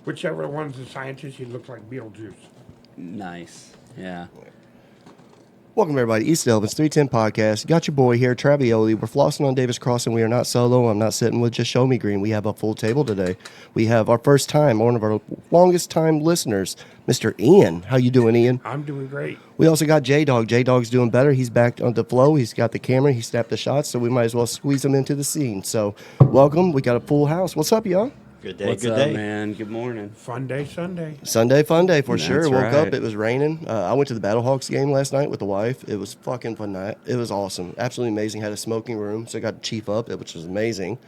Whichever one's the scientist, he looks like Beetlejuice. Nice. Yeah. Welcome, everybody. East Elvins 310 Podcast. Got your boy here, Travioli. We're flossing on Davis Crossing. We are not solo. I'm not sitting with just ShowMe Green. We have a full table today. We have our first time, one of our longest time listeners, Mr. Ian. How you doing, Ian? I'm doing great. We also got J-Dawg. J-Dawg's doing better. He's back on the flow. He's got the camera. He snapped the shots, so we might as well squeeze him into the scene. So, welcome. We got a full house. What's up, y'all? Good day, What's good up, day. man? Good morning. Fun day, Sunday. Sunday fun day for That's sure. Woke up, right. it was raining. I went to the Battlehawks game last night with the wife. It was fucking fun night. It was awesome, absolutely amazing. Had a smoking room, so I got to chief up, which was amazing.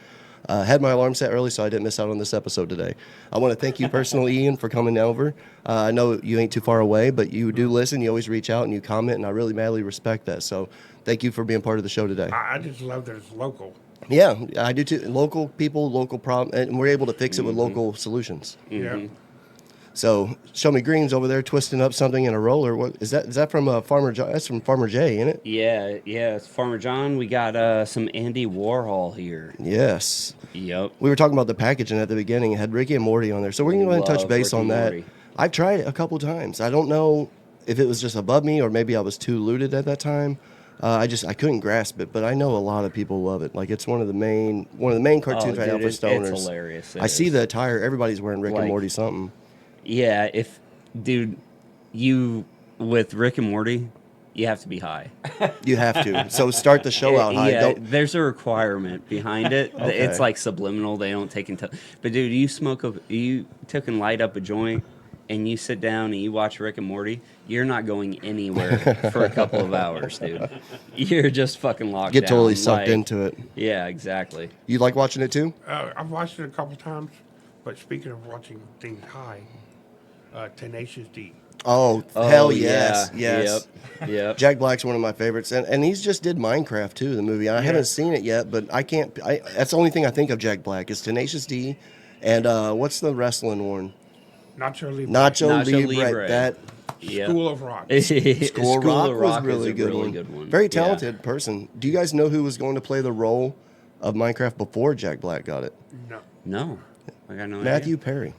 Had my alarm set early, so I didn't miss out on this episode today. I want to thank you personally, Ian, for coming over. I know you ain't too far away, but you do listen. You always reach out and you comment, and I really madly respect that. So thank you for being part of the show today. I just love that it's local. Yeah, I do too. Local people, local problem, and we're able to fix it with local solutions. Yeah. So, ShowMe Green's over there twisting up something in a roller. What is that? Is that from Farmer? That's from Farmer Jay, ain't it? Yeah. It's Farmer John. We got some Andy Warhol here. Yes. Yep. We were talking about the packaging at the beginning. It had Ricky and Morty on there, so we're gonna go ahead and touch Love base Rick on and that. Morty. I've tried it a couple times. I don't know if it was just above me or maybe I was too looted at that time. I couldn't grasp it, but I know a lot of people love it. Like it's one of the main cartoons right now for It's stoners. hilarious. I see the attire. Everybody's wearing Rick and Like- Morty something. Yeah, dude, you with Rick and Morty, you have to be high. You have to. So start the show out high. Yeah, Don't. there's a requirement behind it. Okay. It's like subliminal. They don't take into. But dude, you took and light up a joint, and you sit down and you watch Rick and Morty. You're not going anywhere for a couple of hours, dude. You're just fucking locked Get down. totally sucked like- into it. Yeah, exactly. You like watching it too? I've watched it a couple times, but speaking of watching things high, Tenacious D. Oh, hell yes, yes. Yep. Jack Black's one of my favorites, and he's just did Minecraft too, the movie. I haven't seen it yet, but I can't. That's the only thing I think of Jack Black is Tenacious D, and what's the wrestling one? Nacho Libre. Nacho Nacho Libre. Libre. That Yep. School of Rock. School of Rock was is really a good, really one. good one. Very Yeah. talented person. Do you guys know who was going to play the role of Minecraft before Jack Black got it? No. No, I got no Matthew idea. Perry,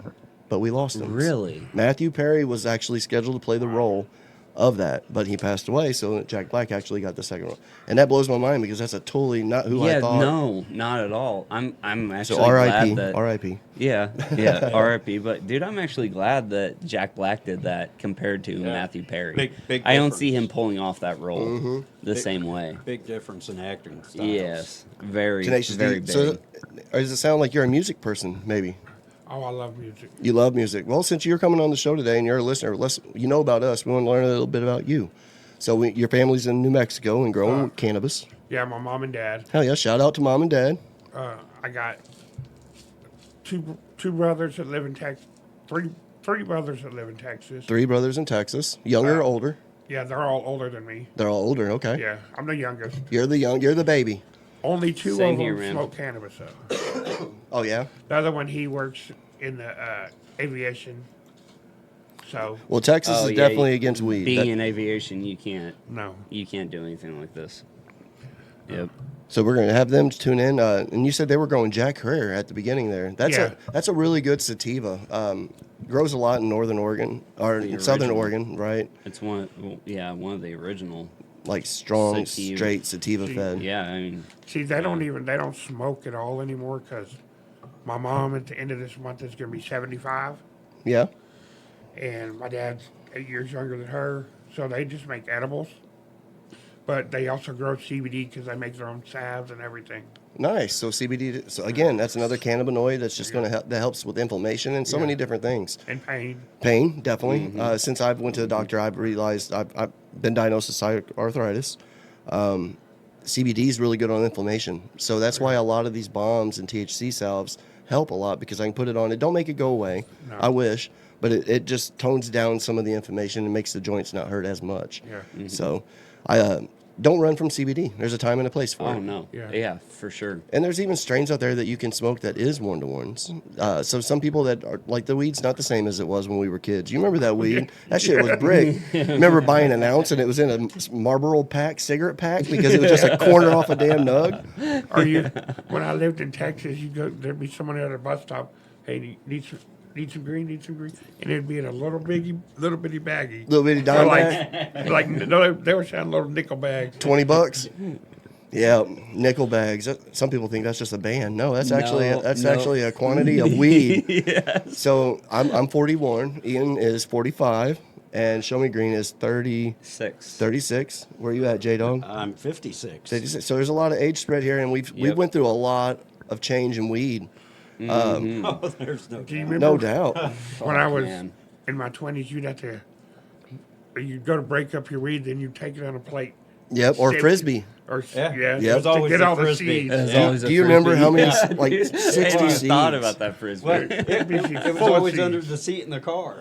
but we lost him. Really? Matthew Perry was actually scheduled to play the role of that, but he passed away, so Jack Black actually got the second role. And that blows my mind because that's a totally not who I thought. No, not at all. I'm actually So R.I.P. glad that R.I.P. Yeah, R.I.P. But dude, I'm actually glad that Jack Black did that compared to Matthew Perry. Big I don't difference. see him pulling off that role the same way. Big difference in acting styles. Yes, very, Tenacious very D. big. So, does it sound like you're a music person? Maybe Oh, I love music. you love music. Well, since you're coming on the show today and you're a listener, you know about us. We want to learn a little bit about you. So, your family's in New Mexico and growing cannabis. Yeah, my mom and dad. Hell yeah! Shout out to mom and dad. I got two brothers that live in Texas. Three brothers that live in Texas. 3 brothers in Texas, younger or older? Yeah, they're all older than me. They're all older. Okay. Yeah, I'm the youngest. You're the baby. Only two Same of here, them man. smoke cannabis, though. Oh yeah. The other one, he works in the aviation. So, Well, Texas Oh, is yeah, definitely against weed. Being That- in aviation, you can't no. do anything like this. Yep. So we're going to have them tune in. And you said they were growing Jack Herrera at the beginning there. That's a really good sativa. Grows a lot in Northern Oregon or The in Southern original. Oregon, right? It's one of the original. Like strong, Sativa. straight sativa fed. Yeah, I mean, See, they don't smoke at all anymore because my mom at the end of this month is going to be 75, Yeah. and my dad's 8 years younger than her, so they just make edibles. But they also grow CBD because they make their own salves and everything. Nice. So CBD. So again, that's another cannabinoid that's just going to help. That helps with inflammation and so many different things. And pain. Pain, definitely. Since I've went to the doctor, I've realized I've been diagnosed with sciatic arthritis. CBD is really good on inflammation. So that's why a lot of these bombs and THC salves help a lot because I can put it on. It don't make it go away. No. I wish. But it just tones down some of the inflammation and makes the joints not hurt as much. Yeah. So I don't run from CBD. There's a time and a place for it. oh no, Yeah. yeah, for sure. And there's even strains out there that you can smoke that is one-to-ones. So some people that are like the weed's not the same as it was when we were kids. You remember that weed? That shit was brick. Remember buying an ounce and it was in a Marlboro pack, cigarette pack, because it was just a corner off a damn nug. Or when I lived in Texas, there'd be someone at a bus stop. Hey, need some green, need some green, and it'd be in a little bitty baggie. Little bitty For dime bag, no, they were selling little nickel bags. $20. Yeah, nickel bags. Some people think that's just a band. No, that's actually No. actually a quantity of weed. Yes. So I'm 41. Ian is 45, and ShowMe Green is 36. Where are you at, J-Dawg? I'm 56. 56. So there's a lot of age spread here, and we Yep. went through a lot of change in weed. Oh, there's no. Do you remember No doubt. when I was man. in my 20s? You'd go to break up your weed, then you'd take it on a plate. Yep, or Shape- frisbee. Or Yeah. yeah, Yep. to always get the all the Frisbee. seeds. There's Yeah. always a Do you remember Frisbee. how many, Yeah. like, I 60 hadn't seeds? thought about that frisbee. Well, it was Full of always seeds. under the seat in the car.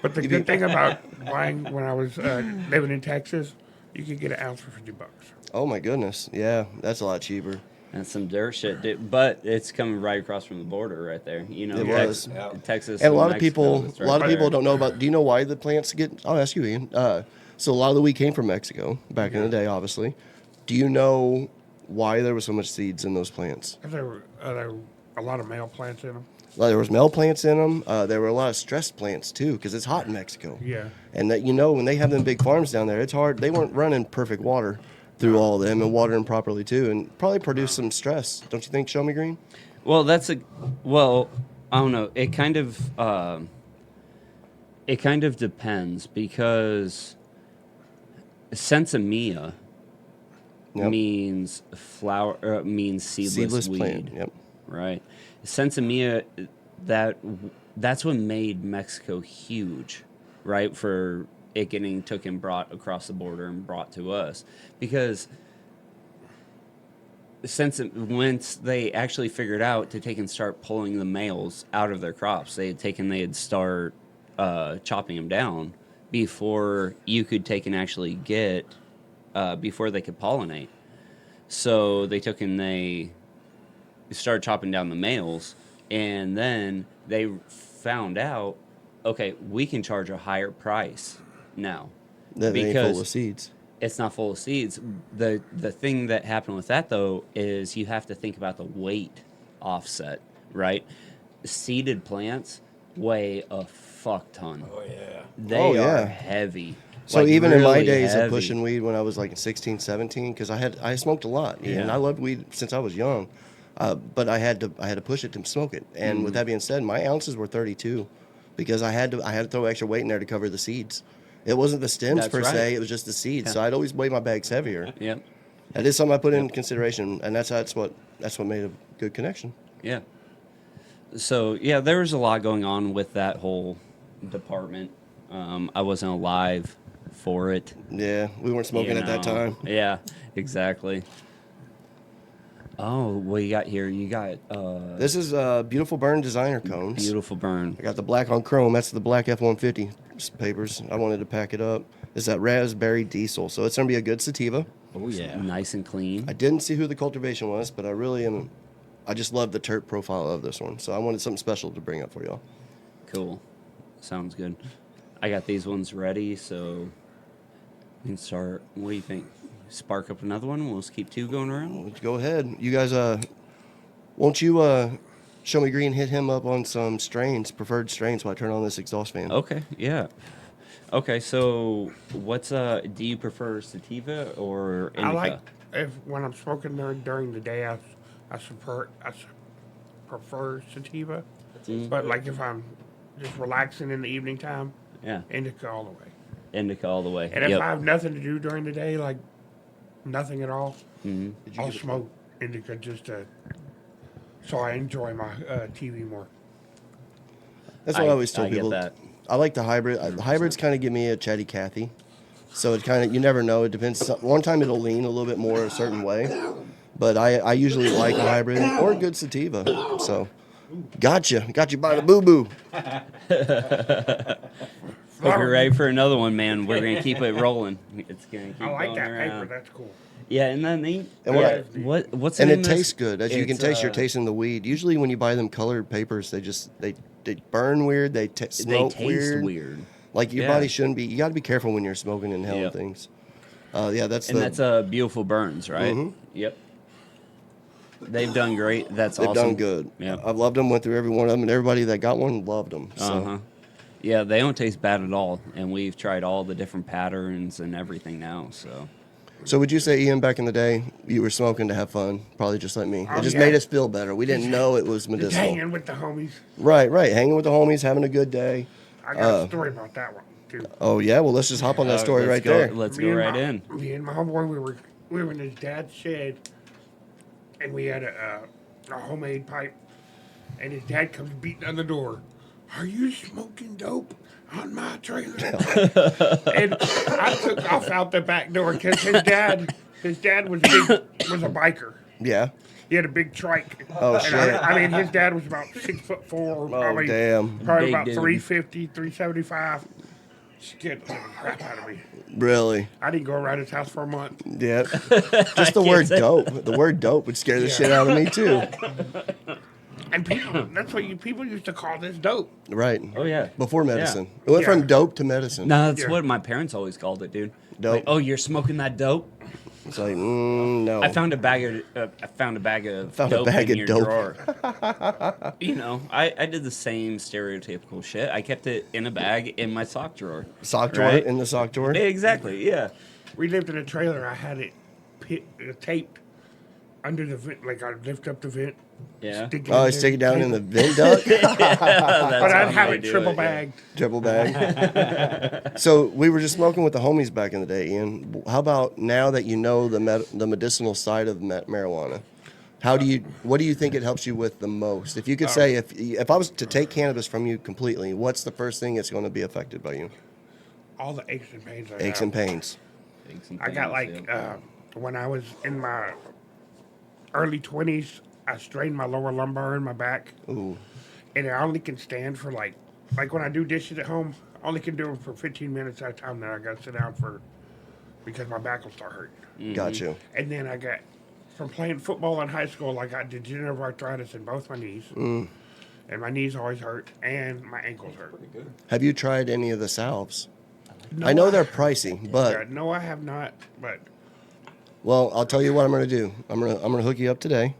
But the good thing about buying when I was living in Texas, you could get an ounce for $50. Oh my goodness. Yeah, that's a lot cheaper. That's some dirt shit, dude. But it's coming right across from the border, right there. You know, It Tex- was. Yeah. Texas. And a lot of Mexico, people, it's a right lot of people there. don't know about. Do you know why the plants get? I'll ask you, Ian. So a lot of the weed came from Mexico back in the day, obviously. Do you know why there was so much seeds in those plants? There were a lot of male plants in them. Well, there was male plants in them. There were a lot of stressed plants too, because it's hot in Mexico. Yeah. And that when they have them big farms down there, it's hard. They weren't running perfect water through all of them and watering properly too, and probably produced some stress. Don't you think, ShowMe Green? Well, I don't know. It kind of depends because sensimilla Yep. means means seedless weed, plant. Yep. right? Sensimilla, that's what made Mexico huge, right? For it getting taken, brought across the border and brought to us, because once they actually figured out to take and start pulling the males out of their crops, they'd start chopping them down before you could take and actually get before they could pollinate. So they took and they started chopping down the males, and then they found out, okay, we can charge a higher price now That ain't full of seeds. it's not full of seeds. The thing that happened with that though is you have to think about the weight offset, right? Seeded plants weigh a fuck ton. Oh yeah. They yeah. are heavy. So Like, even in my really days of heavy. pushing weed when I was like 16, 17, because I smoked a lot, and Yeah. I loved weed since I was young, but I had to push it to smoke it. And with that being said, my ounces were 32, because I had to throw extra weight in there to cover the seeds. It wasn't the stems That's per right. se; it was just the seeds. Yeah. So I'd always weigh my bags heavier. Yep. That is something I put in consideration, and that's what made a good connection. Yeah. So yeah, there was a lot going on with that whole department. I wasn't alive for it. Yeah, we weren't smoking at that time. Yeah, exactly. Oh, what you got here? You got This is beautiful burn designer cones. beautiful burn. I got the black on chrome. That's the black F-150 papers. I wanted to pack it up. It's that raspberry diesel. So it's going to be a good sativa. Oh yeah. Nice and clean. I didn't see who the cultivation was, but I just love the terp profile of this one. So I wanted something special to bring up for y'all. Cool. Sounds good. I got these ones ready, so we can start. What do you think? Spark up another one? We'll just keep two going around? Go ahead. You guys, won't you ShowMe Green hit him up on some preferred strains while I turn on this exhaust fan? Okay, yeah. Okay, so what's do you prefer sativa or indica? I like when I'm smoking during the day. I prefer sativa, but like if I'm just relaxing in the evening time, Yeah, indica all the way. indica all the way. And if Yep. I have nothing to do during the day, like nothing at all, Mhm. I'll smoke indica so I enjoy my TV more. That's what I always tell I get people. that. I like the hybrid. The hybrids kind of give me a chatty Cathy. So it kind of, you never know. It depends. One time it'll lean a little bit more a certain way. But I usually like a hybrid or a good sativa. So got you by the boo-boo. Hope you're ready for another one, man. We're gonna keep it rolling. It's gonna keep I like going that around. paper. That's cool. Yeah, isn't that neat? And Yeah. what What's the And name it of this? tastes good. As you can It's, taste, you're tasting the weed. Usually when you buy them colored papers, they burn weird. They They smoke taste weird. Like your Yeah. body shouldn't be. You got to be careful when you're smoking and inhaling Yep. things. Yeah, that's And that's beautiful burns, right? Mhm. Yep. They've done great. That's They've awesome. done good. Yeah. I've loved them. Went through every one of them, and everybody that got one loved them. So. Uh-huh. Yeah, they don't taste bad at all, and we've tried all the different patterns and everything now. So would you say, Ian, back in the day, you were smoking to have fun? Probably just like me. Oh, It just yeah. made us feel better. We didn't know it was Just medicinal. hanging with the homies. Right. Hanging with the homies, having a good day. I got a story about that one too. Oh yeah. Well, let's just hop on that story let's right go, there. Let's Me go and right my- in. Me and my homeboy, we were in his dad's shed, and we had a homemade pipe, and his dad comes beating on the door. Are you smoking dope on my trailer? And I took off out the back door because his dad was a biker. Yeah. He had a big trike. Oh, And shit. I mean, his dad was about 6'4", probably, damn. probably Big about dude. 350, 375. Scared the living crap out of me. Really. I didn't go around his house for a month. Yeah. Just the word dope. The word dope would scare the shit out of me too. And that's what people used to call this dope. Right. Oh, yeah. Before medicine. It went Yeah. from dope to medicine. No, that's Yeah. what my parents always called it, dude. Dope. Like, oh, you're smoking that dope? It's like, no. I found a bag of Found a dope bag in of your dope. drawer. You know, I did the same stereotypical shit. I kept it in a bag in my sock drawer. sock drawer Right? in the sock drawer. Exactly. Yeah. We lived in a trailer. I had it taped under the vent. Like I'd lift up the vent. Yeah. Stick Oh, in stick it there, down in the tape vent duct. But I'd how have they it do triple it, yeah. bagged. Triple bag. So we were just smoking with the homies back in the day, Ian. How about now that you know the medicinal side of marijuana? What do you think it helps you with the most? If you could say, if I was to take cannabis from you completely, what's the first thing that's going to be affected by you? All the aches and pains. Aches and pains. I got like when I was in my early 20s, I strained my lower lumbar in my back, Ooh. and I only can stand for like when I do dishes at home, I only can do them for 15 minutes at a time. Then I got to sit down because my back will start hurting. Got you. And then I got from playing football in high school, I got degenerative arthritis in both my knees, and my knees always hurt, and my ankles hurt. Have you tried any of the salves? No, I know they're pricey, but no, I have not. But well, I'll tell you what I'm going to do. I'm gonna hook you up today.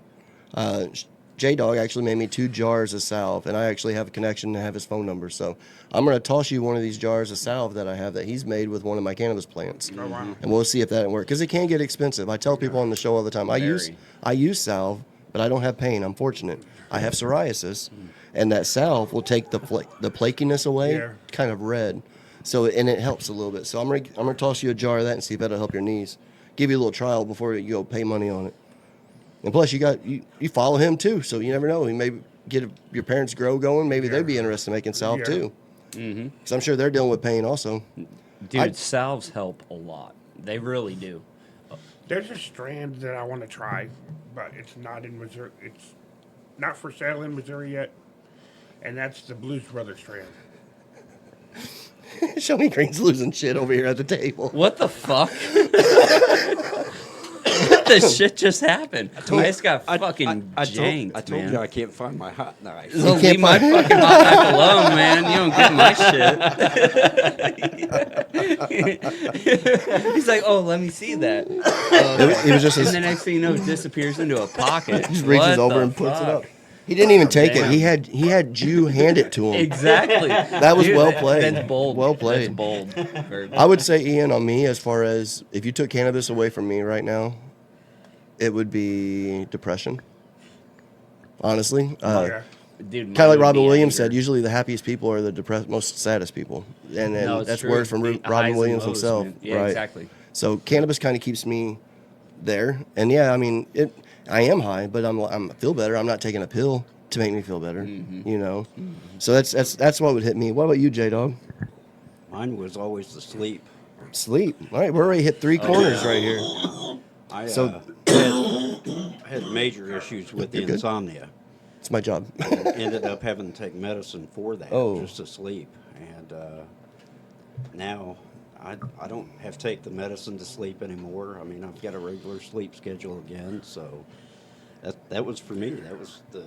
J-Dawg actually made me 2 jars of salve, and I actually have a connection and have his phone number. So I'm going to toss you one of these jars of salve that I have that he's made with one of my cannabis plants. oh wow, And we'll see if that works, because it can get expensive. I tell people on the show all the time, I use salve, but I don't have pain. I'm fortunate. I have psoriasis, and that salve will take the flakiness away, Yeah. kind of red. So and it helps a little bit. So I'm gonna toss you a jar of that and see if that'll help your knees. Give you a little trial before you go pay money on it. And plus, you follow him too, so you never know. He may get your parents' grow going. Maybe they'd be interested in making salve Yeah. too. Because I'm sure they're dealing with pain also. Dude, salves help a lot. They really do. there's a strand that I want to try, but it's not in Missouri. It's not for sale in Missouri yet, and that's the Blues Brothers strand. ShowMe Green's losing shit over here at the table. What the fuck? What the shit just happened? I just got fucking janked, I told man. you I can't find my hot knife. So You can't leave my find- fucking hot knife alone, man. You don't get my shit. He's like, oh, let me see that. He was just And the next thing you know, it disappears into a pocket. just reaches What over the and puts it fuck? up. He didn't even take it. Damn. He had Jew hand it to him. Exactly. That was well played. That's bold. Well played. That's bold. Very bold. I would say, Ian, on me, as far as if you took cannabis away from me right now, it would be depression. Honestly, Yeah. Dude, kind of like mine would Robin be Williams anger. said, usually the happiest people are the most saddest people, and No, it's that's true. word from The highs Robin and Williams lows, himself. man. Yeah, right? exactly. So cannabis kind of keeps me there, and yeah, I mean, I am high, but I feel better. I'm not taking a pill to make me feel better, you know. So that's what would hit me. What about you, J-Dawg? Mine was always the sleep. Sleep. All right, we're already hit 3 corners right here. I So- had major issues with You're good. insomnia. It's my job. Ended up having to take medicine for that, Oh. just to sleep. And now I don't have to take the medicine to sleep anymore. I mean, I've got a regular sleep schedule again. So that was for me. That was the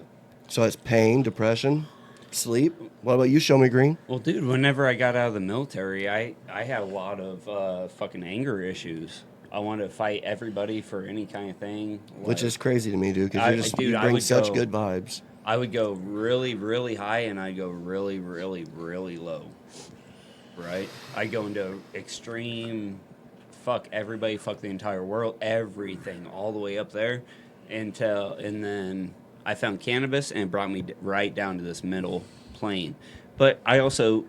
So it's pain, depression, sleep. What about you, ShowMe Green? Well, dude, whenever I got out of the military, I had a lot of fucking anger issues. I wanted to fight everybody for any kind of thing. Which like- is crazy to me, dude, I- because dude, you I bring would such go- good vibes. I would go really, really high, and I'd go really, really, really low. Right? I'd go into extreme, fuck everybody, fuck the entire world, everything, all the way up there, and then I found cannabis, and it brought me right down to this middle plane. But I also,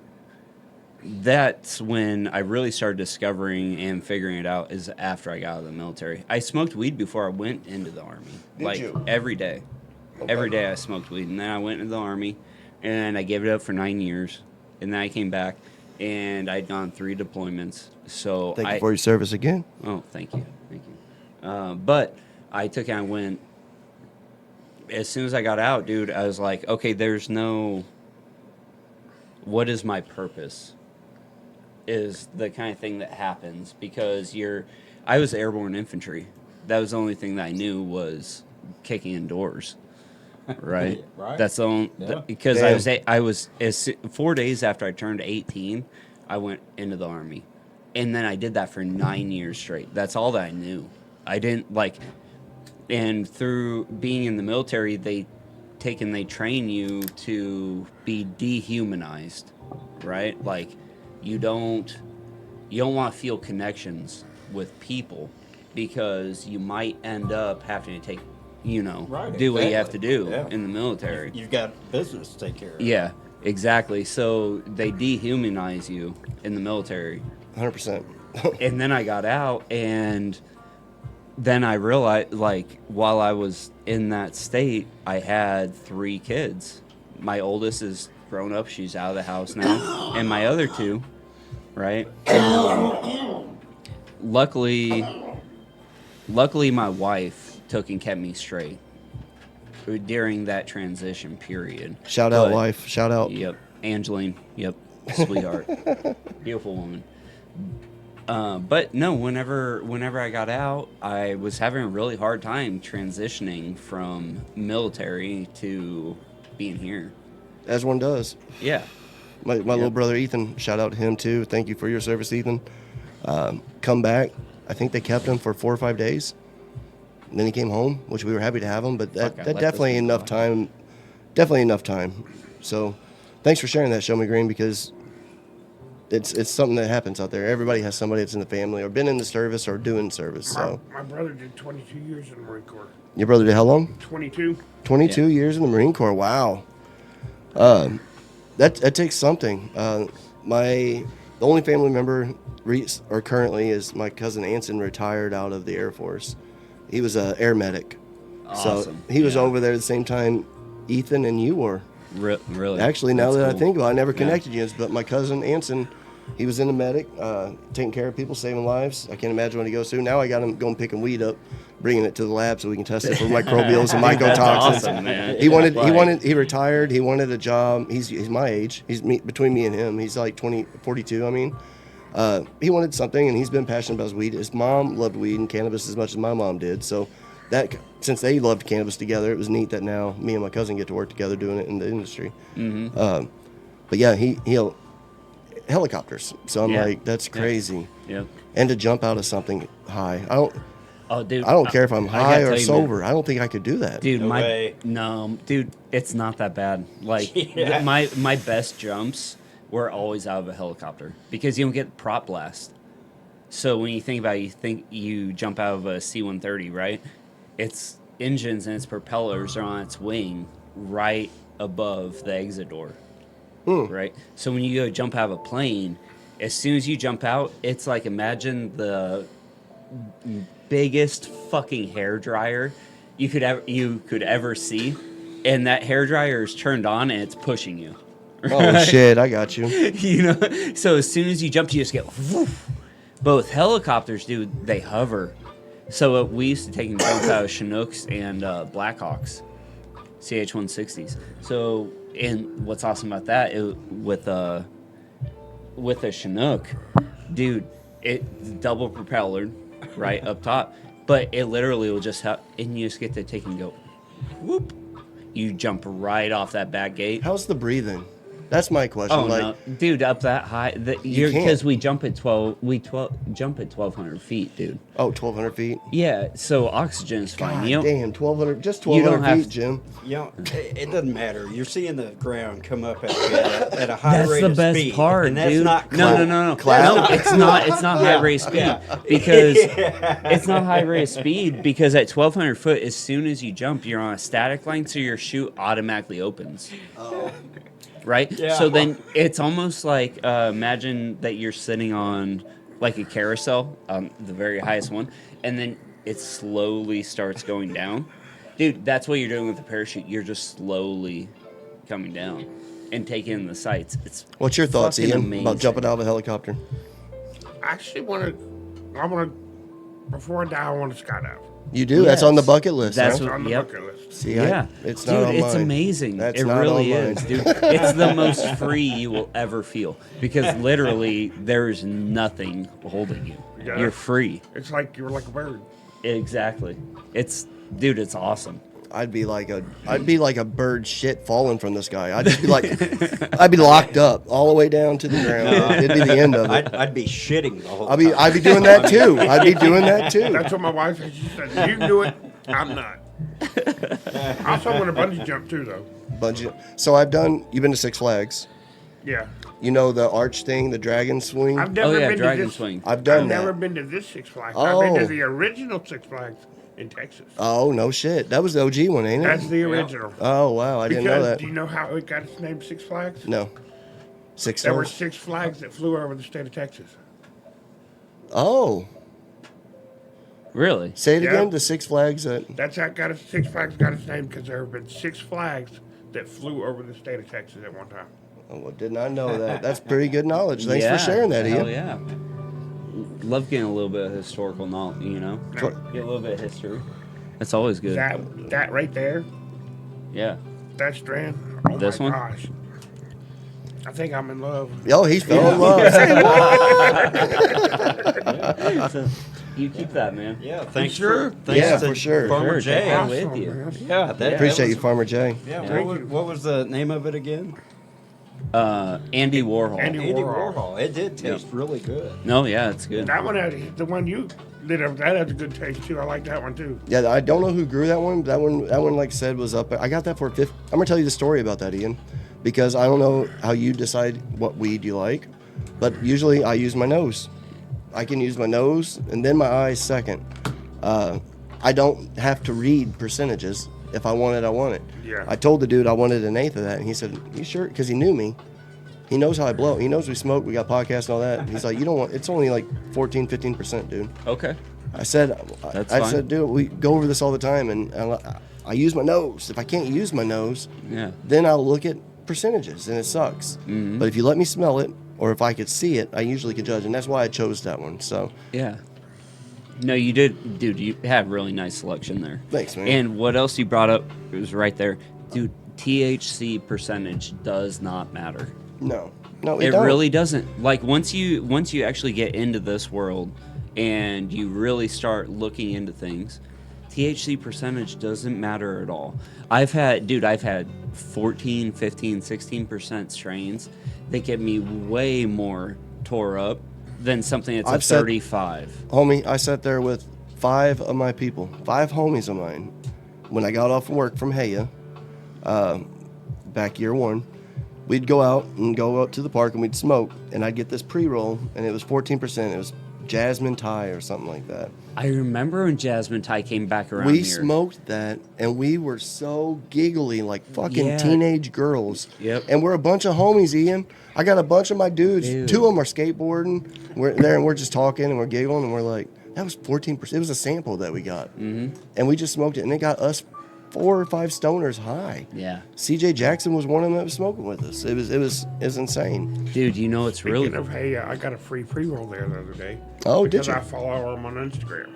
that's when I really started discovering and figuring it out, is after I got out of the military. I smoked weed before I went into the Army. Did you? Every day. Okay. Every day I smoked weed. And then I went into the Army, and I gave it up for 9 years. And then I came back, and I'd gone 3 deployments. So Thank you for your service again. Oh, thank you. Thank you. But I took it and went, as soon as I got out, dude, I was like, okay, what is my purpose? Is the kind of thing that happens because I was airborne infantry. That was the only thing that I knew was kicking in doors. Right? Right. That's the only, Yeah. because Damn. I was 4 days after I turned 18, I went into the Army. And then I did that for 9 years straight. That's all that I knew. I didn't and through being in the military, they train you to be dehumanized, right? Like you don't want to feel connections with people because you might end up having to take, Right, do what you have to exactly. do Yeah. in the military. You've got business to take care of. Yeah, exactly. So they dehumanize you in the military. 100%. And then I got out, and then I realized, while I was in that state, I had 3 kids. My oldest is grown up; she's out of the house now, and my other 2, right? Luckily, my wife took and kept me straight during that transition period. Shout out, But- wife. Shout out. Yep, Angeline. Yep, sweetheart, beautiful woman. But no, whenever I got out, I was having a really hard time transitioning from military to being here. As one does. Yeah, My little brother Ethan, shout out to him too. Thank you for your service, Ethan. Come back. I think they kept him for 4 or 5 days. And then he came home, which we were happy to have him. But Fuck, I that let definitely this one enough go. time. Definitely enough time. So, thanks for sharing that, ShowMe Green, because it's something that happens out there. Everybody has somebody that's in the family or been in the service or doing service. So, My brother did 22 years in the Marine Corps. your brother did how long? 22. 22 years in the Marine Corps. Wow. That takes something. The only family member currently is my cousin Anson, retired out of the Air Force. He was an air medic. So Awesome. he was Yeah. over there at the same time Ethan and you were. really. Actually, now That's that I cool. think about it, I never connected you, but my cousin Anson, he was in the medic, taking care of people, saving lives. I can't imagine what he goes through. Now I got him going picking weed up, bringing it to the lab so we can test it for microbials and That's mycotoxins. awesome, man. He retired. He wanted a job. He's my age. Between me and him. He's like 42. I mean, he wanted something, and he's been passionate about his weed. His mom loved weed and cannabis as much as my mom did. So that since they loved cannabis together, it was neat that now me and my cousin get to work together doing it in the industry. Mm-hmm. But yeah, he'll helicopters. So I'm Yeah. like, that's crazy. Yep. And to jump out of something high, Oh, dude. I don't care if I'm I gotta high tell or you, man. sober. I don't think I could do that. Dude, No way. dude, it's not that bad. Like Yeah. my best jumps were always out of a helicopter because you don't get prop blast. So when you think about it, you think you jump out of a C-130, right? Its engines and its propellers are on its wing right above the exit door. Right? So when you go jump out of a plane, as soon as you jump out, it's like imagine the biggest fucking hair dryer you could ever see, and that hair dryer is turned on and it's pushing you. Oh shit, I got you. So as soon as you jump, you just get woof. Both helicopters, dude, they hover. So we used to take and jump out of Chinooks and Blackhawks, CH-160s. So, and what's awesome about that with a Chinook, dude, it's double propellered, right up top, but it literally will just and you just get to take and go, whoop. You jump right off that back gate. How's the breathing? That's my question. Oh like, no, dude, up that high? can't. Because we jump at 12. Jump at 1,200 feet, dude. oh, 1,200 feet. Yeah, so oxygen is fine. God You don't, damn, 1,200. Just You don't 1,200 have feet, to- Jim. You know, it doesn't matter. You're seeing the ground come up at you at a high That's rate the of best speed, part, and that's dude. not No. Cloud? No, it's not. It's not high rate of speed because it's not high rate of speed because at 1,200 foot, as soon as you jump, you're on a static line, so your chute automatically opens. Oh. Right. Yeah. So then it's almost like imagine that you're sitting on like a carousel, the very highest one, and then it slowly starts going down. Dude, that's what you're doing with the parachute. You're just slowly coming down and taking in the sights. It's What's your thoughts, fucking Ian, amazing. about jumping out of a helicopter? I actually I want to, before I die, I want to skydive. You do? That's on the Yes. bucket list. That's huh? It's on the Yep. bucket list. See, Yeah, it's dude, not on it's mine. amazing. That's It not really on mine. is, dude. It's the most free you will ever feel because literally there is nothing holding you. Yeah. You're free. It's like you're like a bird. Exactly. It's dude. It's awesome. I'd be like a bird shit falling from the sky. I'd just be like, I'd be locked up all the way down to the ground. It'd be the end of it. I'd be shitting the whole I'd time. be doing that too. I'd be doing that too. That's what my wife said. She said, "You can do it. I'm not." I also want to bungee jump too, though. Bungee. So you've been to Six Flags. Yeah. You know the arch thing, the dragon swing? I've never yeah, been dragon to this. swing. I've done I've that. never been to this Six Flags. I've been Oh. to the original Six Flags in Texas. Oh, no shit. That was the OG one, ain't it? That's the original. Oh, wow. I didn't know Because that. do you know how it got its name Six Flags? No. Six There were Flags? 6 flags that flew over the state of Texas. Oh. Really? Say it Yeah. again. The Six Flags that... That's how Six Flags got its name because there have been 6 flags that flew over the state of Texas at one time. Oh, well, did not know that. That's pretty good knowledge. Thanks Yeah, for sharing that, hell Ian. yeah. Love getting a little bit of historical knowledge. You know, Now, get a little bit of history. That's always good. that right there, Yeah. that strand. Oh This my one? gosh. I think I'm in love. Oh, he's fell in love. So, you keep that, man. Yeah, thanks sure? thanks Yeah, to for sure. Farmer Sure, take Jay. that Awesome, with you. man. Yeah, that Appreciate was, you, Farmer Jay. Yeah, Yeah. what was the name of it again? Andy Warhol. Andy Andy Warhol. Warhol. It did taste really good. No, yeah, it's good. That one had the one you did. That has a good taste too. I like that one too. Yeah, I don't know who grew that one. That one, like I said, was up. I got that for 50. I'm gonna tell you the story about that, Ian, because I don't know how you decide what weed you like, but usually I use my nose. I can use my nose and then my eyes second. I don't have to read percentages. If I want it, I want it. Yeah. I told the dude I wanted an eighth of that, and he said, "You sure?" Because he knew me. He knows how I blow. He knows we smoke. We got podcasts and all that. He's like, "You don't want. It's only like 14, 15%, dude." Okay. I said, That's I fine. said, dude, we go over this all the time, and I use my nose. If I can't use my nose, Yeah. then I'll look at percentages, and it sucks. Mm-hmm. But if you let me smell it, or if I could see it, I usually could judge, and that's why I chose that one. So Yeah. No, you did, dude. You had really nice selection there. Thanks, man. And what else you brought up? It was right there, dude. THC percentage does not matter. no, It don't. really doesn't. Like once you actually get into this world and you really start looking into things, THC percentage doesn't matter at all. I've had 14, 15, 16% strains that get me way more tore up than something that's I've a said- 35. Homie, I sat there with 5 of my people, 5 homies of mine, when I got off work from Heya, back year 1. We'd go out to the park and we'd smoke, and I'd get this pre-roll, and it was 14%. It was Jasmine Thai or something like that. I remember when Jasmine Thai came back around We here. smoked that, and we were so giggly, like fucking Yeah. teenage girls. Yep. And we're a bunch of homies, Ian. I got a bunch of my dudes. Ew. 2 of them are skateboarding. We're there, and we're just talking, and we're giggling, and we're like, that was 14%. It was a sample that we got. Mm-hmm. And we just smoked it, and it got us 4 or 5 stoners high. Yeah. CJ Jackson was one of them that was smoking with us. It was insane. Dude, you know it's really Speaking of, hey, I got a free pre-roll there the other day. Oh, did because you? I follow him on Instagram,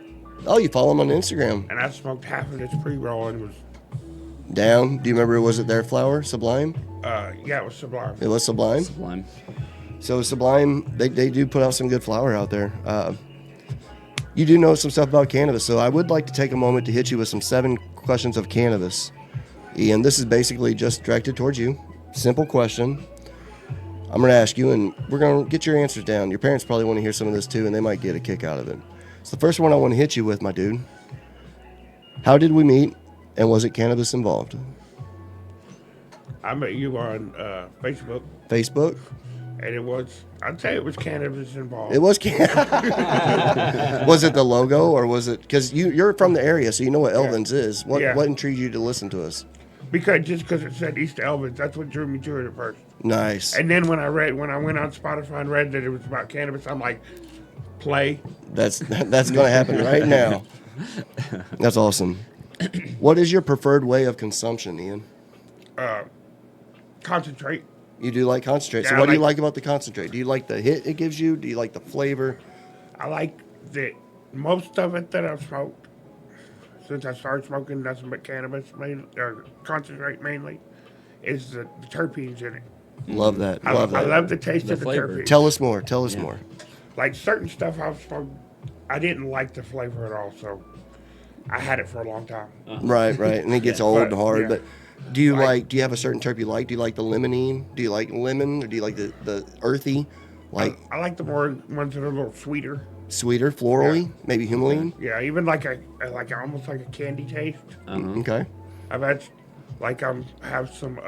Oh, you follow him on Instagram. and I smoked half of this pre-roll, and it was, Down. Do you remember, was it their flower, Sublime? yeah, it was sublime. It was Sublime. sublime. So Sublime, they do put out some good flower out there. You do know some stuff about cannabis, so I would like to take a moment to hit you with some 7 questions of cannabis. Ian, this is basically just directed towards you. Simple question. I'm going to ask you, and we're going to get your answers down. Your parents probably want to hear some of this too, and they might get a kick out of it. So the first one I want to hit you with, my dude. How did we meet, and was it cannabis involved? I met you on Facebook, Facebook? and I'd say it was cannabis involved. It was Was it the logo, or was it, because you're from the area, so you know what Elvins is. What intrigued you to listen to us? Because it said East Elvins, that's what drew me to it at first. Nice. And then when I went on Spotify and read that it was about cannabis, I'm like, play. That's going to happen right now. That's awesome. What is your preferred way of consumption, Ian? Concentrate. You do like concentrate. So Yeah, what do you like about the concentrate? Do you like the hit it gives you? Do you like the flavor? I like that most of it that I've smoked, since I started smoking nothing but cannabis, or concentrate mainly, is the terpenes in it. Love that. I Love that. love the taste of the flavor. terpenes. Tell us more. Tell us more. Like certain stuff I've smoked, I didn't like the flavor at all, so I had it for a long time. Right. And it gets old and But, hard. yeah. But do you have a certain terp you like? Do you like the limonene? Do you like lemon, or do you like the earthy, like I like the more ones that are a little sweeter. sweeter, florally, maybe himalayan? Yeah, even like almost like a candy taste. Okay. I've had have some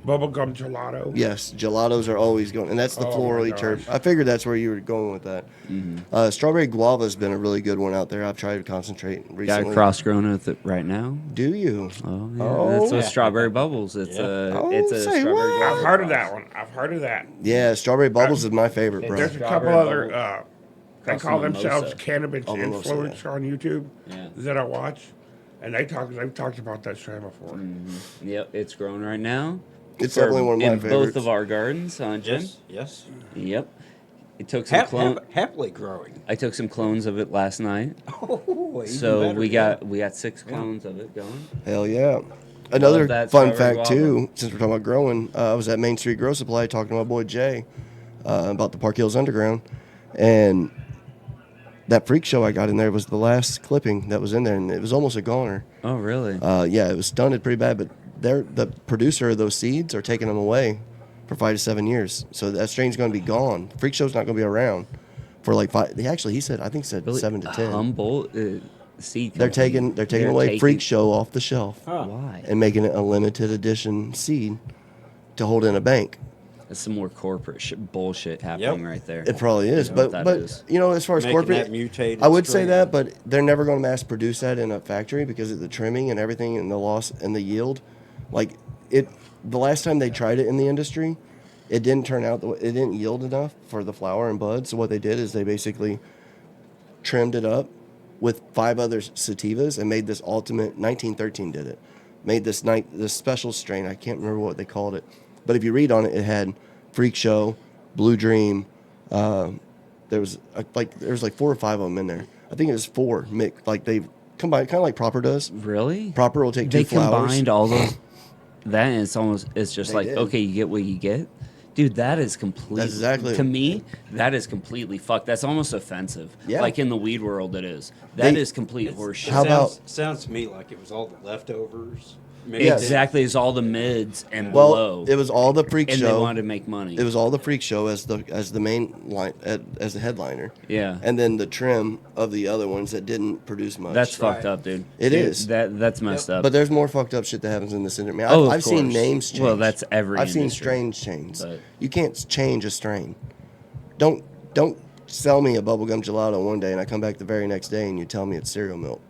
bubblegum gelato. Yes, gelatos are always going, and that's the Oh, my florally gosh. terp. I figured that's where you were going with that. Strawberry guava has been a really good one out there. I've tried to concentrate Got recently. a cross grown with it right now. Do you? Oh, yeah. Oh. That's with strawberry bubbles. It's it's a say strawberry what? guava I've heard of cross. that one. I've heard of that. Yeah, strawberry bubbles is my favorite, bro. There's a couple Strawberry other bubble. they Cross call mimosa. themselves cannabis Oh, mimosa, influencers on YouTube Yeah. that I watch, and they've talked about that strain before. Yep, it's grown right now. It's definitely one of my in favorites. both of our gardens, Jim. Yes. Yep. It took some Happily growing. I took some clones of it last night. Oh, even So better, we yeah. got 6 clones of it going. Hell yeah. Another that fun strawberry fact, guava. too, since we're talking about growing, I was at Main Street Grow Supply talking to my boy Jay about the Park Hills Underground. And that freak show I got in there was the last clipping that was in there, and it was almost a goner. Oh, really? Yeah, it was stunted pretty bad, but the producer of those seeds are taking them away for 5 to 7 years. So that strain's going to be gone. Freak show's not going to be around for like 5. He said 7 to 10. Humboldt seed. They're company. taking away Freak Show off the shelf Why? and making it a limited edition seed to hold in a bank. That's some more corporate bullshit happening right there. It probably is, You know what but that is. you know, as far as Making corporate, that mutated I would say strain. that, but they're never going to mass produce that in a factory because of the trimming and everything and the loss and the yield. Like the last time they tried it in the industry, it didn't turn out. It didn't yield enough for the flower and bud. So what they did is they basically trimmed it up with 5 other sativas and made this ultimate. 1913 did it. Made this special strain. I can't remember what they called it, but if you read on it, it had Freak Show, Blue Dream. There was like 4 or 5 of them in there. I think it was 4 mixed. Like they combined, kind of like Proper does. Really? Proper will take 2 They flowers. combined all those. That and it's just They like, did. okay, you get what you get. Dude, that is completely. That's exactly- To me, that is completely fucked. That's almost offensive. Yeah. Like in the weed world, it is. That They- is complete horseshit. How about- Sounds to me like it was all the leftovers. Yes. Exactly, it's all the mids and Well, below. it was all the Freak and Show. they wanted to make money. It was all the Freak Show as the main line as the headliner. Yeah. And then the trim of the other ones that didn't produce much. That's fucked up, dude. It Dude, is. That's messed up. But there's more fucked up shit that happens in this industry. I mean, Oh, of I've seen course. names change. Well, that's every I've seen industry. strains change. But- You can't change a strain. Don't sell me a bubblegum gelato one day and I come back the very next day and you tell me it's cereal milk.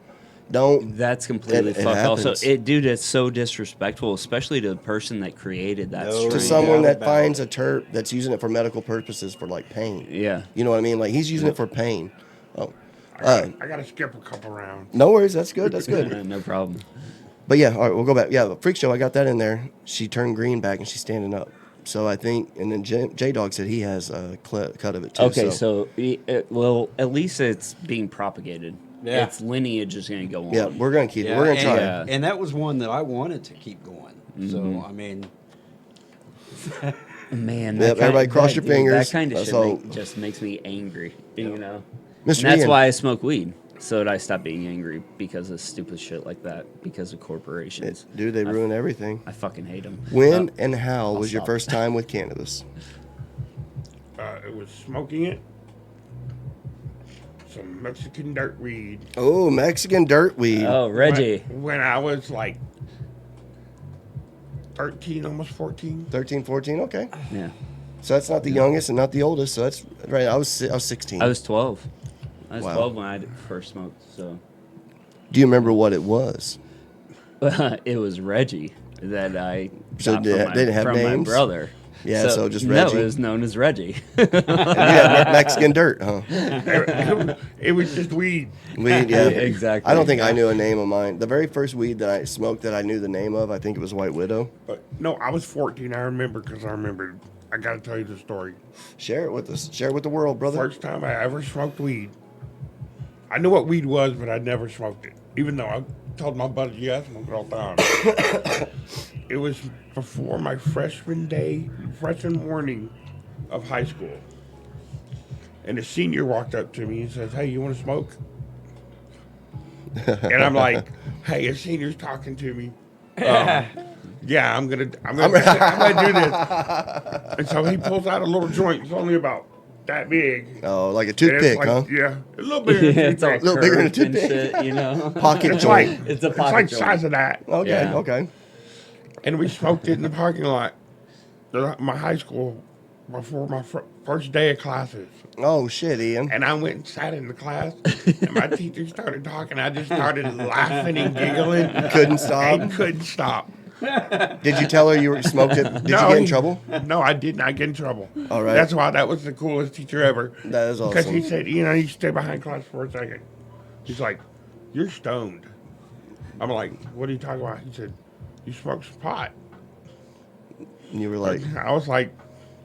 Don't. That's completely It fucked. Also, happens. dude, it's so disrespectful, especially to the person that created that No. strain. To Straight someone out that about finds it. a terp that's using it for medical purposes for like pain. Yeah. You know what I mean? Like he's using it for pain. Oh. I gotta skip a couple rounds. No worries. That's good. That's good. No problem. But yeah, all right, we'll go back. Yeah, the Freak Show, I got that in there. She turned green back and she's standing up. So I think, and then J-Dawg said he has a cut of it too. Okay, so well, at least it's being propagated. Yeah. Its lineage is going to go on. yeah, we're gonna keep it. Yeah, We're gonna try. Yeah. And that was one that I wanted to keep going. So I mean, Man, Yep, everybody cross your dude, fingers. That kind of Let's shit hope. just makes me angry. You know, Mr. and that's Ian. why I smoke weed. So did I stop being angry because of stupid shit like that, because of corporations. Dude, they ruin everything. I fucking hate them. When and how I'll was your stop. first time with cannabis? It was smoking it. Some Mexican dirt weed. Oh, Mexican dirt weed. Oh, Reggie. When I was like 13, almost 14. 13, 14, okay. Yeah. So that's not the youngest and not the oldest. So that's right. I was 16. I was 12. I was Wow. 12 when I first smoked, so. Do you remember what it was? It was Reggie that I So got they didn't have from my names? brother. Yeah, so just No, Reggie. it was known as Reggie. And you had Mexican dirt, huh? It was just weed. Weed, yeah. Exactly. I don't think I knew a name of mine. The very first weed that I smoked that I knew the name of, I think it was White Widow. But no, I was 14. I remember because I remembered. I got to tell you the story. Share it with us. Share it with the world, brother. First time I ever smoked weed. I knew what weed was, but I never smoked it. Even though I told my buddies, yeah, I smoke it all the time. It was before my freshman morning of high school. And a senior walked up to me and says, "Hey, you want to smoke?" And I'm like, "Hey, a senior's talking to me. Yeah, I'm gonna do this." And so he pulls out a little joint. It's only about that big. Oh, like a And it's toothpick, like, huh? Yeah, a little bigger than a It's all toothpick. little bigger than a curved and toothpick. shit, you know? Pocket It's like joint. It's a it's pocket like joint. size of that. Okay, Yeah. okay. And we smoked it in the parking lot of my high school before my first day of classes. Oh, shit, Ian. And I went and sat in the class, and my teacher started talking. I just started laughing and giggling. Couldn't stop? And couldn't stop. Did you tell her you smoked it? Did you get in trouble? No, I did not get in trouble. All right. That's why that was the coolest teacher ever. That is Because he awesome. said, you stay behind class for a second. He's like, "You're stoned." I'm like, "What are you talking about?" He said, "You smoke some pot." And you were like, I was like,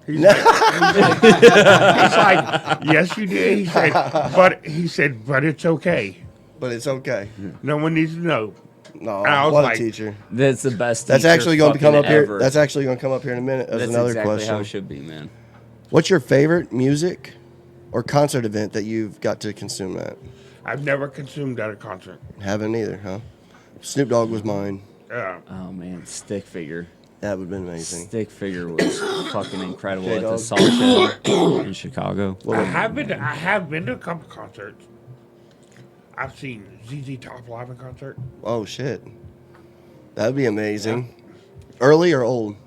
he's like, "Yes, you did." He said, but it's okay. but it's okay. No one needs to know. No, I was what like- a teacher. That's the best That's teacher actually going to come up fucking here. ever. That's actually going to come up here in a minute as That's another exactly question. how it should be, man. What's your favorite music or concert event that you've got to consume at? I've never consumed at a concert. Haven't either, huh? Snoop Dogg was mine. Oh, man. Stick Figure. That would have been amazing. Stick Figure was fucking incredible at the J-Dawg. Salt Show in Chicago. I have been to a couple concerts. I've seen ZZ Top live in concert. Oh, shit. That'd be amazing. Early or old?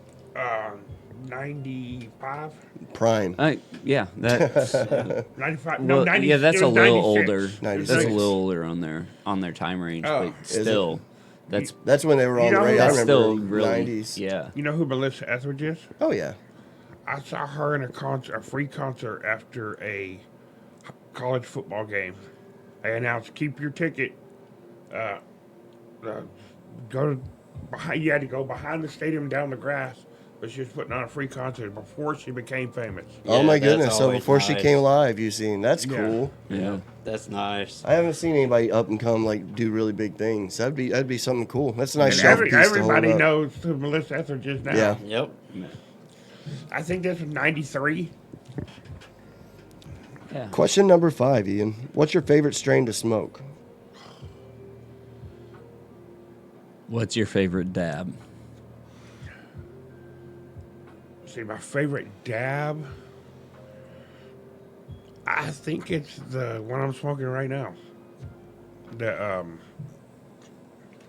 95? Prime. Yeah, that's 95? No, well, 90, yeah, that's it a was little 96. older. 96. That's a little older on their time range, Oh. but Is it? still, that's That's when they were on You the know, radio. I that's remember still really 90s. yeah. You know who Melissa Etheridge is? Oh, yeah. I saw her in a free concert after a college football game. They announced, "Keep your ticket. Go behind. You had to go behind the stadium down the grass." But she was putting on a free concert before she became famous. Oh, my that's goodness. So always before she nice. came live, you've seen. That's Yeah. cool. Yeah. That's nice. I haven't seen anybody up and come like do really big things. That'd be something cool. That's a nice And shelf piece to hold everybody up. knows who Melissa Etheridge is now. Yeah. Yep. I think this was 93. Yeah. Question number 5, Ian. What's your favorite strain to smoke? What's your favorite dab? See, my favorite dab, I think it's the one I'm smoking right now. The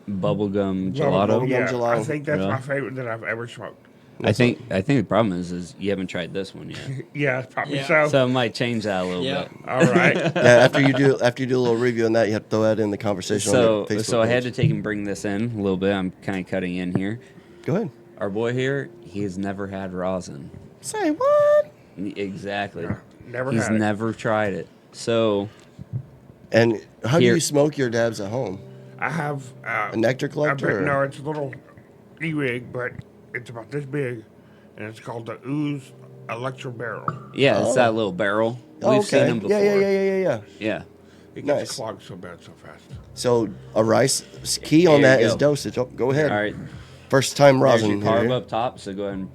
Bubblegum Bubble gelato. gum. yeah, gelato. I think that's Yeah. my favorite that I've ever smoked. I think the problem is you haven't tried this one yet, Yeah, probably Yeah. so. so it might change that a little Yeah. bit. All right. Yeah, after you do a little review on that, you have to throw that in the conversation on So your Facebook so I had to page. take and bring this in a little bit. I'm kind of cutting in here. Go ahead. Our boy here, he has never had rosin. Say what? Exactly. Never He's had it. never tried it. So And how do Here- you smoke your dabs at home? I have A nectar collector? no, it's a little e-wig, but it's about this big, and it's called the Ooze Electro Barrel. yeah, it's Oh. that little barrel. We've Oh, seen them before. Yeah. Yeah. It gets Nice. clogged so bad so fast. So a rice key on There that you is go. dosage. Oh, go ahead. All right. First time There's rosin your carb here. up top. So go ahead and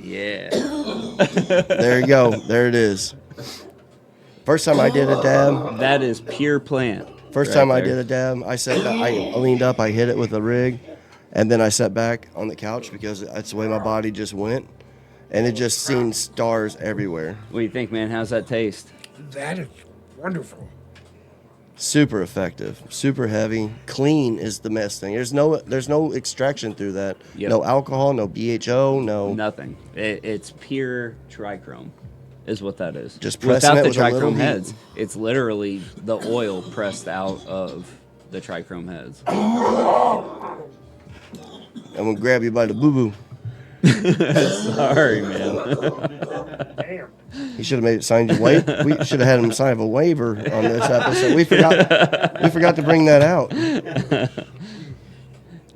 Yeah. There you go. There it is. First time I did a dab. That is pure plant. First right time I there. did a dab, I leaned up, I hit it with a rig, and then I sat back on the couch because that's the way my body just went, and it just seen stars everywhere. What do you think, man? How's that taste? That is wonderful. Super effective, super heavy, clean is the best thing. There's no extraction through that. Yep. No alcohol, no BHO, no. Nothing. It's pure trichrome, is what that is. Just pressing without it the with a little trichrome heat. heads. It's literally the oil pressed out of the trichrome heads. I'm gonna grab you by the boo boo. Sorry, man. Damn. He should have made it signed your waiver. We should have had him sign a waiver on this episode. We forgot to bring that out.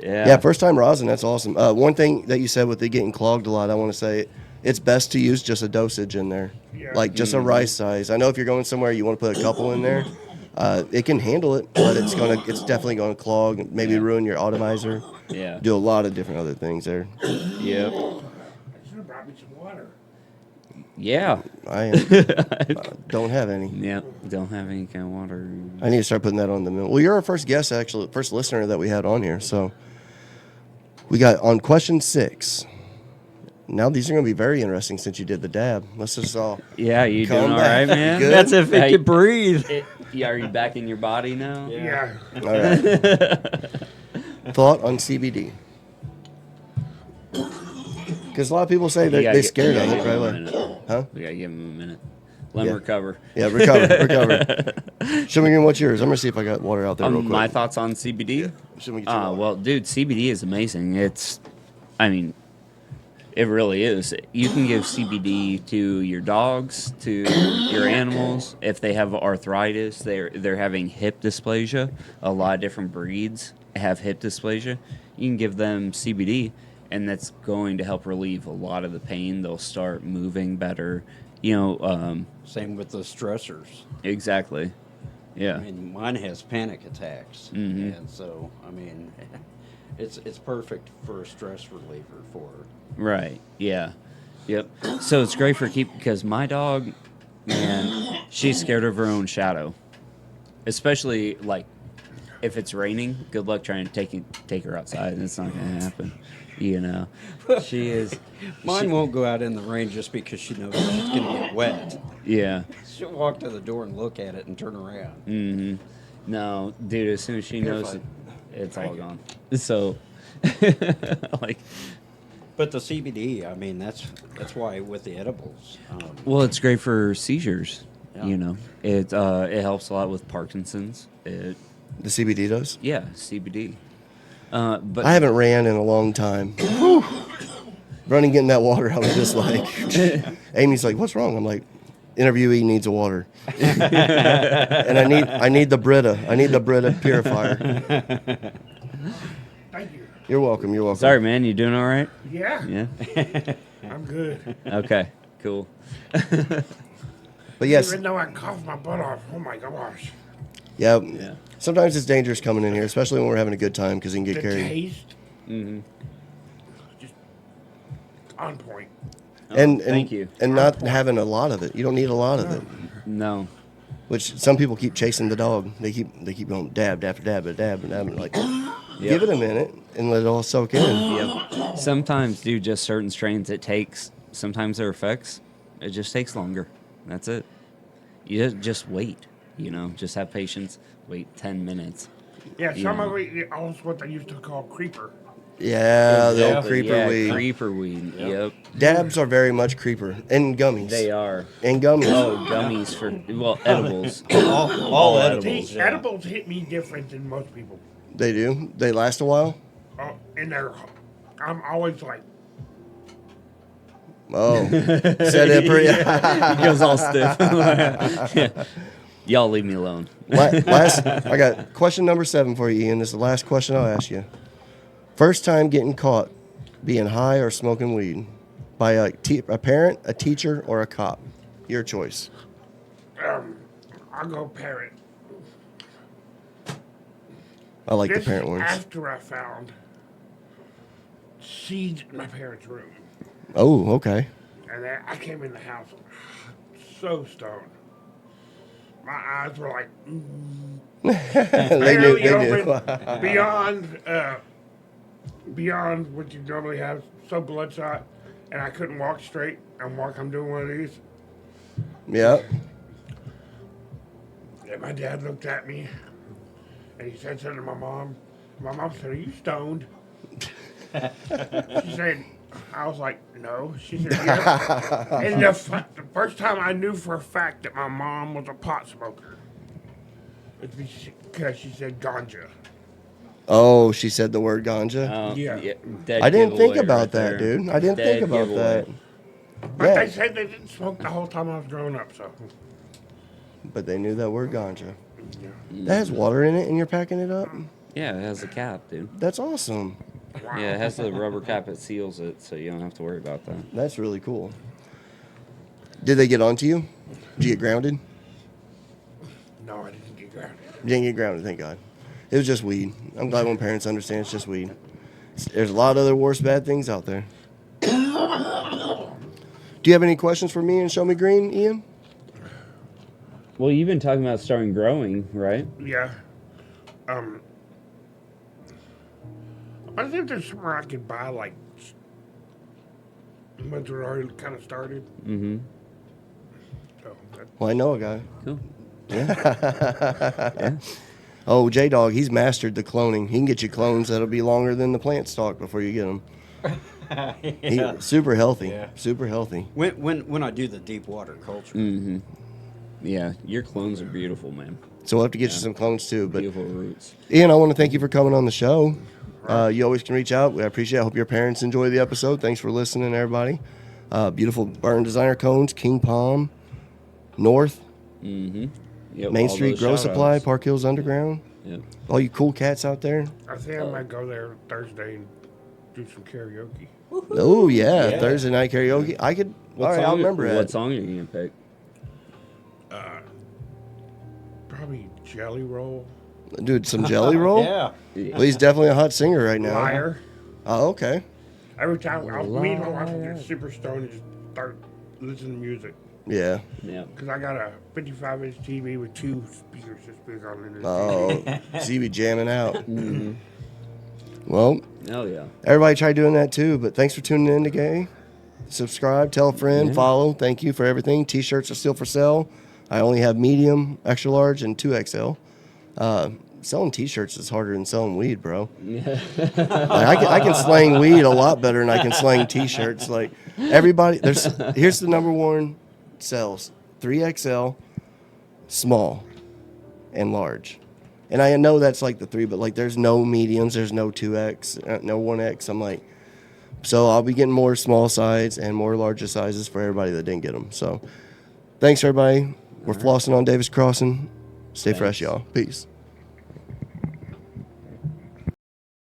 Yeah, first time rosin. That's awesome. One thing that you said with it getting clogged a lot, I want to say it's best to use just a dosage in there, Yeah. like just a rice size. I know if you're going somewhere, you want to put a couple in there. It can handle it, but it's definitely gonna clog, maybe ruin your atomizer. Yeah. Do a lot of different other things there. Yep. I should have brought me some water. Yeah. I don't have any. Yep. Don't have any kind of water. I need to start putting that on the mill. Well, you're our first guest, actually, first listener that we had on here. So we got on question 6. Now these are going to be very interesting since you did the dab. Let's just all. Yeah, you Come doing all back. right, man? Good? That's if it Hey. could breathe. Yeah, are you back in your body now? Yeah. All right. Thought on CBD. Because a lot of people say You they're gotta scared you of gotta it give him right a away. minute. Huh? We gotta give him a minute. Let him Yeah. recover. Yeah, recover. Show me what's yours. I'm going to see if I got water out there real quick. My thoughts on CBD? Show me get your water. Well, dude, CBD is amazing. It really is. You can give CBD to your dogs, to your animals. If they have arthritis, they're having hip dysplasia. A lot of different breeds have hip dysplasia. You can give them CBD, and that's going to help relieve a lot of the pain. They'll start moving better. Same with the stressors. Exactly. Yeah. I mean, mine has panic attacks, and so I mean, it's perfect for a stress reliever for her. Right. Yeah. Yep. So it's great because my dog, man, she's scared of her own shadow. Especially like if it's raining. Good luck trying to take her outside. It's not gonna happen. She is. Mine won't go out in the rain just because she knows she's gonna get wet. Yeah. She'll walk to the door and look at it and turn around. Mm-hmm. No, dude. As soon as she knows Purified. it's all gone. So, like. But the CBD, I mean, that's why with the edibles. Well, it's great for seizures. Yeah. It helps a lot with Parkinson's. The CBD does? Yeah, CBD. But I haven't ran in a long time. Running, getting that water out, was just like, Amy's like, what's wrong? I'm like, interviewee needs a water. And I need the Brita. I need the Brita purifier. Thank you. You're welcome. You're welcome. sorry, man. You doing all right? Yeah. Yeah. I'm good. Okay. Cool. But yes, Even though I coughed my butt off. Oh my gosh. yeah. Yeah. Sometimes it's dangerous coming in here, especially when we're having a good time because you can get The carried. taste, Mm-hmm. just on point. And thank you. And not having a lot of it. You don't need a lot of it. No. Which some people keep chasing the dog. They keep going dab after dab and dab and dab. And like, give it a minute and let it all soak in. Yep. Sometimes, dude, just certain strains. Sometimes their effects. It just takes longer. That's it. You just wait. Just have patience. Wait 10 minutes. Yeah, Yeah. some of it also what they used to call creeper. Yeah, the old Exactly. creeper Yeah, weed. Creeper weed. Yep. Dabs are very much creeper and gummies. They are. And gummies. Oh, gummies edibles. All edibles. See, yeah. edibles hit me different than most people. They do. They last a while. Oh, and I'm always like, Oh, said it pretty. He goes all stiff. Yeah. Y'all leave me alone. Last, I got question number 7 for you, Ian. This is the last question I'll ask you. First time getting caught being high or smoking weed by a parent, a teacher, or a cop. Your choice. I'll go parent. I like This the parent is ones. after I found seeds in my parents' room. Oh, okay. And then I came in the house so stoned. My eyes were like, They knew. barely They knew. open, beyond what you normally have, so bloodshot. And I couldn't walk straight. I'm doing one of these. Yep. And my dad looked at me and he said something to my mom. My mom said, "Are you stoned?" She said, I was like, "No." She said, "Yeah." And the first time I knew for a fact that my mom was a pot smoker, it's because she said ganja. Oh, she said the word ganja. Yeah. Dead I didn't think giveaway about right that, there. dude. I didn't Dead think about giveaway. that. But Yeah. they said they didn't smoke the whole time I was growing up, so. But they knew that word ganja. Yeah. That has water in it, and you're packing it up. Yeah, it has a cap, dude. That's awesome. Wow. Yeah, it has the rubber cap that seals it, so you don't have to worry about that. That's really cool. Did they get onto you? Did you get grounded? No, I didn't get grounded. You didn't get grounded, thank God. It was just weed. I'm glad when parents understand it's just weed. There's a lot of other worse bad things out there. Do you have any questions for me and Show Me Green, Ian? Well, you've been talking about starting growing, right? Yeah. I wonder if there's somewhere I could buy, like, ones that are already kind of started. Mm-hmm. So, Well, I know a guy. Cool. Yeah. Oh, J-Dawg, he's mastered the cloning. He can get you clones that'll be longer than the plant stalk before you get them. Super healthy. Yeah. Super healthy. When I do the deep water culture, Mm-hmm. Yeah, your clones are beautiful, man. So we'll have to get you some clones too. But Beautiful roots. Ian, I want to thank you for coming on the show. You always can reach out. I appreciate it. I hope your parents enjoy the episode. Thanks for listening, everybody. Beautiful burn designer cones, King Palm, North, Mm-hmm. Yep, Main all Street, those Grow Supply, shout-outs. Park Hills Underground. Yep. All you cool cats out there. I think I might go there Thursday and do some karaoke. Oh, yeah. Yeah. Thursday night karaoke. I could. What all right, I'll song- remember What that. song are you going to pick? Probably Jelly Roll. Dude, some jelly roll? yeah, Well, he's definitely a hot singer right now. Liar. Oh, okay. Every time me and my wife will get super stoned and just start listening to music. Yeah. Yeah. Because I got a 55-inch TV with 2 speakers just big on it. Oh, so you be jamming out. Mm-hmm. Well, Oh, yeah. everybody try doing that too. But thanks for tuning in today. Subscribe, tell a friend, Yeah. follow. Thank you for everything. T-shirts are still for sale. I only have medium, extra large, and 2XL. Selling T-shirts is harder than selling weed, bro. Yeah. Like, I can slang weed a lot better than I can slang T-shirts. Like everybody, here's the number one sells: 3XL, small, and large. And I know that's like the 3, but like there's no mediums, there's no 2X, no 1X. I'm like, so I'll be getting more small size and more larger sizes for everybody that didn't get them. So thanks everybody. We're flossing on Davis Crossing. Stay fresh, y'all. Peace.